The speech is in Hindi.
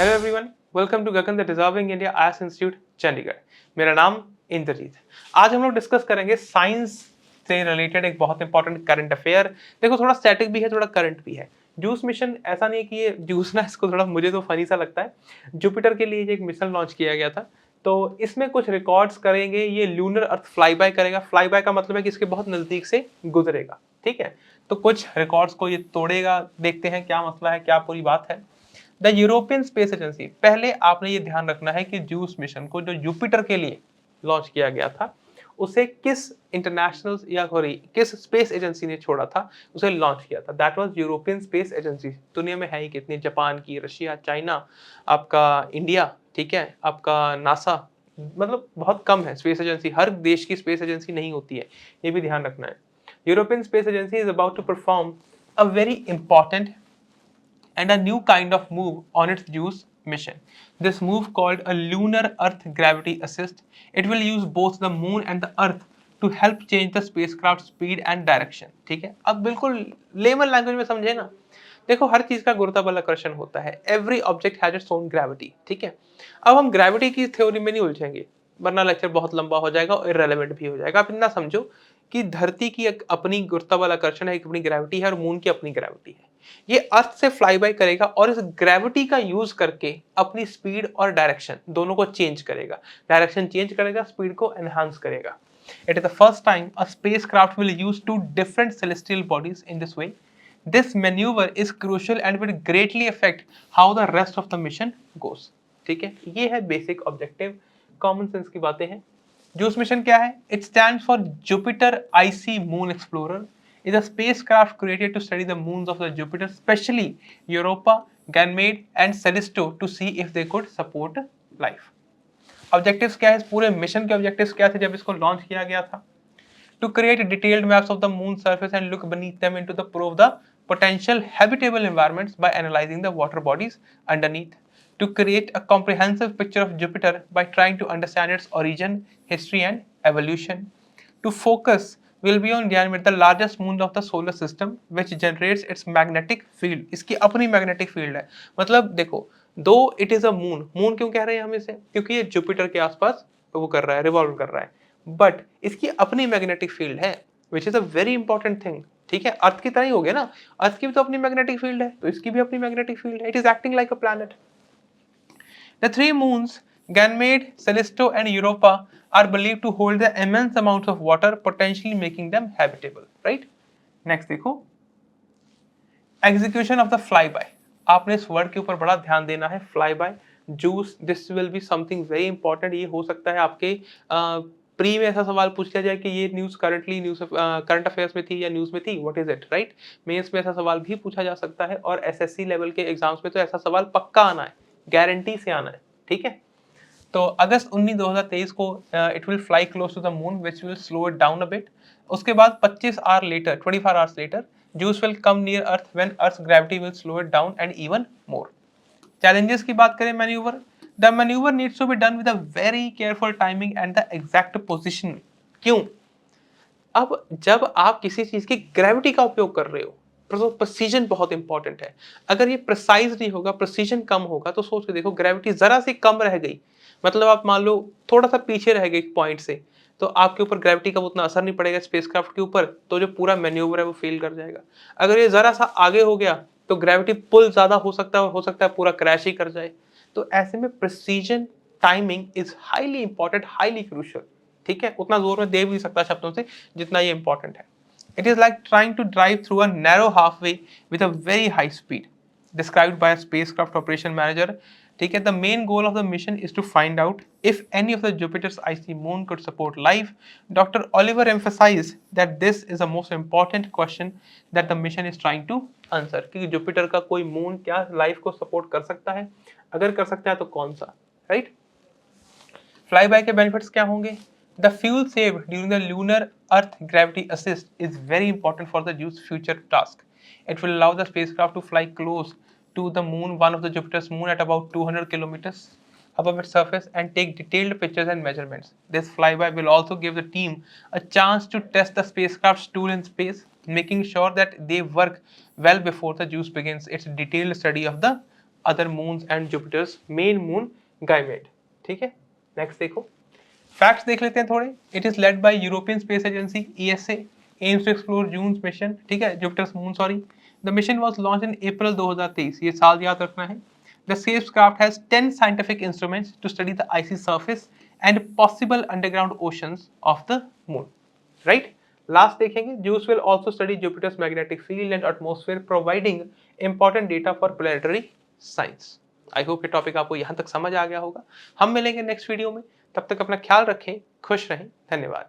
Hello everyone, welcome to Gagan the deserving India IAS institute Chandigarh. मेरा नाम इंद्रजीत है। आज हम लोग डिस्कस करेंगे साइंस से रिलेटेड एक बहुत इंपॉर्टेंट करंट अफेयर। देखो, थोड़ा स्टैटिक भी है, थोड़ा करंट भी है। जूस मिशन, ऐसा नहीं है कि ये जूस ना, इसको थोड़ा मुझे तो फनी सा लगता है। जुपिटर के लिए एक मिशन लॉन्च किया गया था, तो इसमें कुछ रिकॉर्ड्स करेंगे। ये लूनर अर्थ फ्लाई बाय करेगा। फ्लाई बाय का मतलब है कि इसके बहुत नजदीक से गुजरेगा। ठीक है, तो कुछ रिकॉर्ड्स को ये तोड़ेगा। देखते हैं क्या मसला है, क्या पूरी बात है। द यूरोपियन स्पेस एजेंसी, पहले आपने ये ध्यान रखना है कि जूस मिशन को जो जुपिटर के लिए लॉन्च किया गया था, उसे किस इंटरनेशनल या सॉरी किस स्पेस एजेंसी ने छोड़ा था, उसे लॉन्च किया था। That was European space agency. दुनिया में है ही कितनी, जापान की, रशिया, चाइना, आपका इंडिया, ठीक है, आपका नासा, मतलब बहुत कम है स्पेस एजेंसी। हर देश की स्पेस एजेंसी नहीं होती है, ये भी ध्यान रखना है। European space agency is about to perform a very important and a new kind of move on its JUICE mission. This move, called a Lunar Earth Gravity Assist, it will use both the moon and the earth to help change the spacecraft speed and direction. ठीक है, अब बिल्कुल लेमन लैंग्वेज में समझे ना। देखो, हर चीज का गुरुत्वाकर्षण होता है। Every object has its own gravity. ठीक है, अब हम ग्रेविटी की थ्योरी में नहीं उलझेंगे, वरना लेक्चर बहुत लंबा हो जाएगा और इररेलेवेंट भी हो जाएगा। आप इतना समझो कि धरती की एक अपनी गुरुत्वाकर्षण है, एक अपनी ग्रेविटी है, और मून की अपनी ग्रेविटी है। ये अर्थ से फ्लाई बाय करेगा और इस ग्रेविटी का यूज करके अपनी स्पीड और डायरेक्शन दोनों को चेंज करेगा। डायरेक्शन चेंज करेगा, स्पीड को एनहांस करेगा। It is the first time a spacecraft will use two different celestial bodies in this way. This maneuver is crucial and will greatly affect how the rest of the mission goes. ठीक है, ये है बेसिक ऑब्जेक्टिव, कॉमन सेंस की बातें हैं। जूस मिशन क्या है? It stands for Jupiter IC moon explorer, is a spacecraft created to study the moons of the Jupiter, especially Europa, Ganymede and Callisto, to see if they could support life. Objectives क्या है? इस पूरे मिशन के ऑब्जेक्टिव्स क्या थे जब इसको लॉन्च किया गया था? To create detailed maps of the moon surface and look beneath them into the prove the potential habitable environments by analyzing the water bodies underneath. To create a comprehensive picture of Jupiter by trying to understand its origin, history and evolution. To focus will be on Ganymede, the largest moon of the solar system, which generates its magnetic field. इसकी अपनी magnetic field है। मतलब देखो, दो it is a moon, moon क्यों कह रहे हैं हम इसे? क्योंकि ये जुपिटर के आसपास वो कर रहा है, रिवॉल्व कर रहा है, बट इसकी अपनी मैग्नेटिक फील्ड है, which is a very important thing. ठीक है, अर्थ की तरह ही हो गया ना, अर्थ की भी तो अपनी मैग्नेटिक फील्ड है, तो इसकी भी अपनी मैग्नेटिक फील्ड है। It is acting like a planet. The three moons, Ganymede, Callisto, and Europa, are believed to hold the immense amounts of water, potentially making them habitable. Right? Next देखो, execution of the flyby. आपने इस वर्ड के ऊपर बड़ा ध्यान देना है, flyby. Juice, this will be something very important. ये हो सकता है आपके प्री में ऐसा सवाल पूछ लिया जाए कि ये news currently news current affairs में थी या न्यूज में थी, what is it, right? Mains में ऐसा सवाल भी पूछा जा सकता है, और एसएससी लेवल के एग्जाम्स में तो ऐसा सवाल पक्का आना है, गारंटी से आना है। ठीक है, तो अगस्त 19 2023 को it will fly close to the moon which will slow it down a bit. उसके बाद 25 hour later, 24 hours later, JUICE will come near earth when earth's gravity will slow it down and even more. Challenges की बात करें, manoeuvre, the manoeuvre needs to be done with a very careful timing and the exact position. क्यों? अब जब आप किसी चीज की ग्रेविटी का उपयोग कर रहे हो, तो प्रेसिजन बहुत इंपॉर्टेंट है। अगर ये प्रिसाइज नहीं होगा, प्रेसिजन कम होगा, तो सोच के देखो, ग्रेविटी जरा सी कम रह गई, मतलब आप मान लो थोड़ा सा पीछे रह गए पॉइंट से, तो आपके ऊपर ग्रेविटी का उतना असर नहीं पड़ेगा स्पेसक्राफ्ट के ऊपर, तो जो पूरा मैन्यूवर है वो फेल कर जाएगा। अगर ये जरा सा आगे हो गया, तो ग्रेविटी पुल ज्यादा हो सकता है, और हो सकता है पूरा क्रैश ही कर जाए। तो ऐसे में precision, timing is highly important, highly crucial. ठीक है, उतना जोर में दे भी नहीं सकता शब्दों से जितना ये इंपॉर्टेंट है। It is like trying to drive through a narrow halfway with a very high speed, described by a spacecraft operation manager. ठीक है, the main goal of the mission is to find out if any of the Jupiter's icy moon could support life. Dr. Oliver emphasized that this is the most important question that the mission is trying to answer. कि जुपिटर का कोई मून क्या लाइफ को सपोर्ट कर सकता है? अगर कर सकता है तो कौन सा, राइट? फ्लाई बाय के बेनिफिट्स क्या होंगे? The fuel saved during the lunar Earth gravity assist is very important for the JUICE future task. It will allow the spacecraft to fly close to the moon, one of the Jupiter's moon, at about 200 kilometers above its surface, and take detailed pictures and measurements. This flyby will also give the team a chance to test the spacecraft's tool in space, making sure that they work well before the JUICE begins its detailed study of the other moons and Jupiter's main moon Ganymede. ठीक है, नेक्स्ट देखो, फैक्ट्स देख लेते हैं थोड़े. It is led by European space Agency ESA, aims to explore June mission. ठीक है, Jupiter's moon sorry. The mission was launch in April 2023. ये साल याद रखना है. The spacecraft has 10 scientific instruments to study the icy surface and possible underground oceans of the moon. Right, last देखेंगे, JUICE will also study Jupiter's magnetic field and atmosphere, providing important data for planetary science. I hope ये टॉपिक आपको यहाँ तक समझ आ गया होगा. हम मिलेंगे नेक्स्ट वीडियो में, तब तक अपना ख्याल रखें, खुश रहें, धन्यवाद.